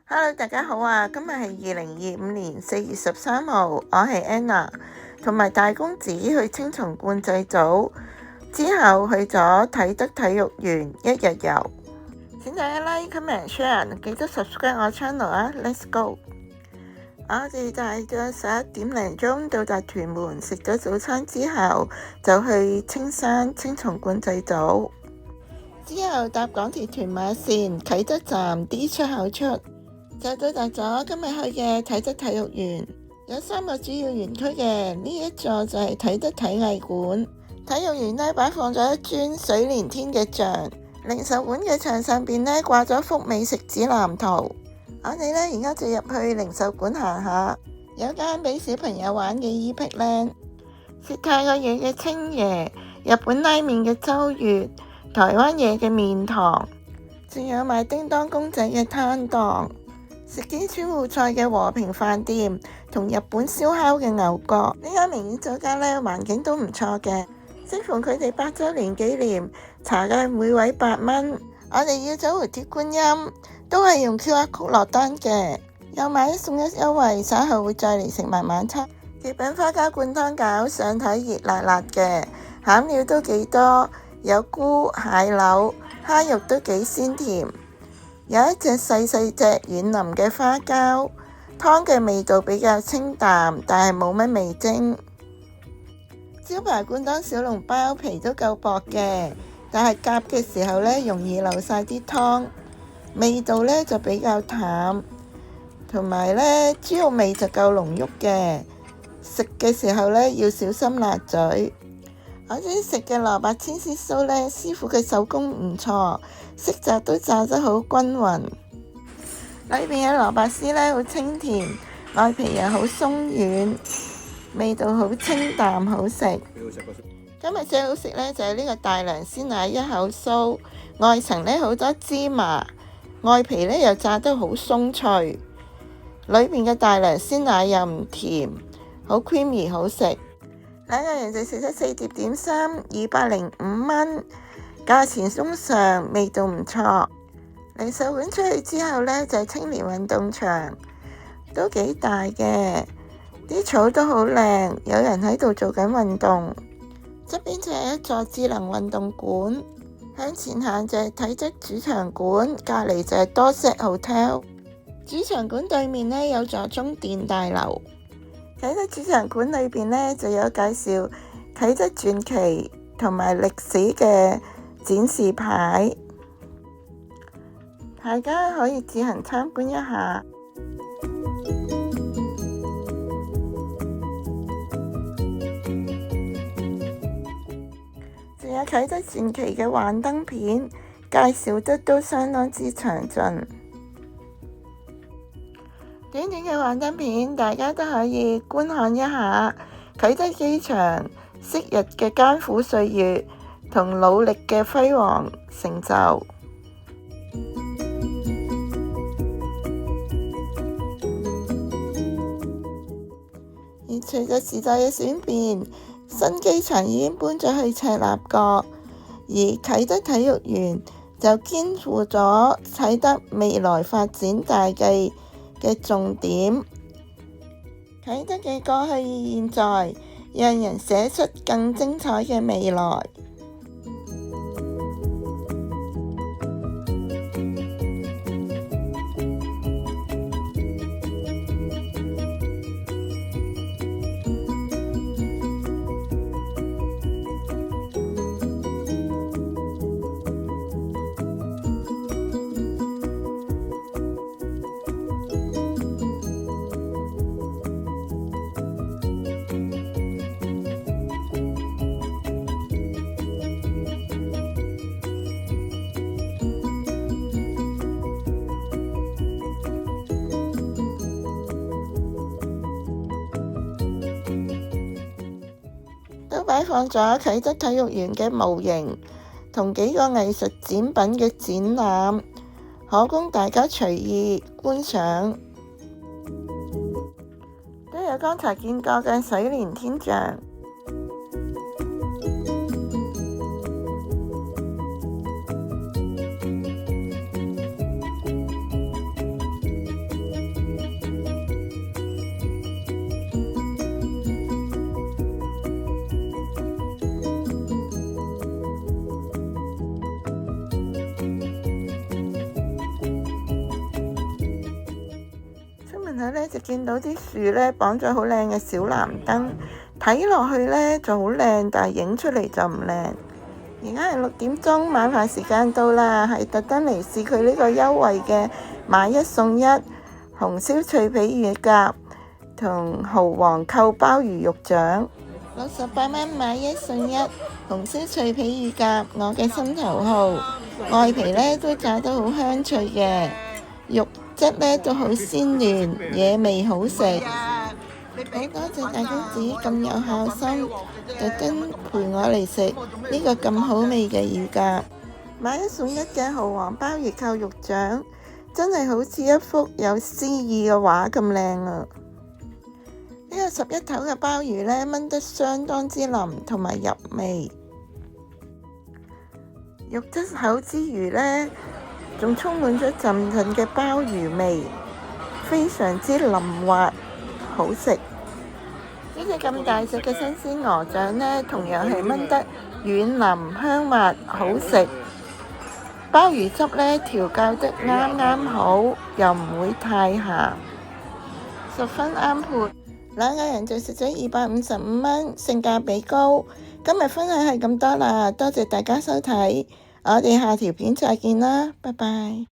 Hello，大家好啊！今日係2025年4月13號，我係 Anna， 同埋大公子去青松觀祭祖之後去咗啟德體育園一日遊。請大家 like、comment、share， 記得 subscribe 我 channel 啊 ！Let's go！ 我哋大約11點零鐘到達屯門，食咗早餐之後就去青山青松觀祭祖，之後搭港鐵屯馬線啟德站 D 出口出，就到達咗今日去嘅啟德體育園。有3個主要園區嘅，呢一座就係啟德體藝館。體育園呢擺放咗一尊水連天嘅像，零售館嘅牆上邊呢掛咗幅美食指南圖。我哋呢而家就入去零售館行下，有間俾小朋友玩嘅 Epicland， 食泰國嘢嘅青椰，日本拉麵嘅周越，台灣嘢嘅麵堂，仲有賣叮當公仔嘅攤檔，食基川戶菜嘅和平飯店，同日本燒烤嘅牛角。呢間名苑酒家呢環境都唔錯嘅，適逢佢哋8週年紀念，茶價每位8蚊。我哋要走回鐵觀音，都係用 QR code 落單嘅，有買1送1優惠，稍後會再嚟食埋晚餐。極品花膠灌湯餃上睇熱辣辣嘅，餡料都幾多，有菇、蟹柳、蝦肉都幾鮮甜。有一隻細細隻軟腍嘅花膠，湯嘅味道比較清淡，但係冇乜味精。招牌灌湯小籠包皮都夠薄嘅，但係夾嘅時候呢，容易流晒啲湯，味道呢就比較淡，同埋呢豬肉味就夠濃郁嘅，食嘅時候呢，要小心辣嘴。我哋食嘅蘿蔔千絲酥呢，師傅嘅手工唔錯，色澤都炸得好均勻，裏邊嘅蘿蔔絲呢好清甜，外皮又好鬆軟，味道好清淡好食。今日最好食呢，就係呢個大良鮮奶一口酥，外層呢好多芝麻，外皮呢又炸得好鬆脆，裏邊嘅大良鮮奶又唔甜，好 creamy 好食。2個人就食咗4碟點心，205蚊，價錢中上，味道唔錯。零售館出去之後呢，就係青年運動場，都幾大嘅，啲草都好靚，有人喺度做緊運動。側邊就係一座智能運動館，向前行就係體質主場館，隔離就係多 set hotel。主場館對面呢，有座中電大樓。啟德主場館裏邊呢，就有介紹啟德傳奇同埋歷史嘅展示牌，大家可以自行參觀一下。仲有啟德傳奇嘅幻燈片，介紹得都相當之詳盡。短短嘅幻燈片，大家都可以觀看一下啟德機場昔日嘅艱苦歲月同努力嘅輝煌成就。而隨着時代嘅轉變，新機場已經搬咗去赤鱲角，而啟德體育園就肩負咗啟德未來發展大計嘅重點。啟德嘅過去與現在，讓人寫出更精彩嘅未來。都擺放咗啟德體育園嘅模型同幾個藝術展品嘅展覽，可供大家隨意觀賞。都有剛才見過嘅水連天像。然後呢，就見到啲樹呢綁咗好靚嘅小藍燈，睇落去呢就好靚，但係影出嚟就唔靚。而家係6點鐘，晚飯時間到啦，係特登嚟試佢呢個優惠嘅買一送一紅燒脆皮乳鴿同蠔皇扣鮑魚肉掌，68蚊買一送一紅燒脆皮乳鴿，我嘅心頭好。外皮呢都炸得好香脆嘅，肉質呢都好鮮嫩，野味好食。好多謝大公子咁有孝心，特登陪我嚟食呢個咁好味嘅乳鴿。買一送一嘅蠔皇鮑魚扣肉掌，真係好似一幅有詩意嘅畫咁靚啊！呢個11頭嘅鮑魚呢，炆得相當之腍同埋入味，肉質厚之餘呢，仲充滿咗陣陣嘅鮑魚味，非常之腍滑，好食。呢隻咁大隻嘅新鮮鵝掌呢，同樣係炆得軟腍香滑，好食。鮑魚汁呢，調教得啱啱好，又唔會太鹹，十分啱配。兩個人就食咗255蚊，性價比高。今日分享係咁多啦，多謝大家收睇，我哋下條片再見啦，拜拜。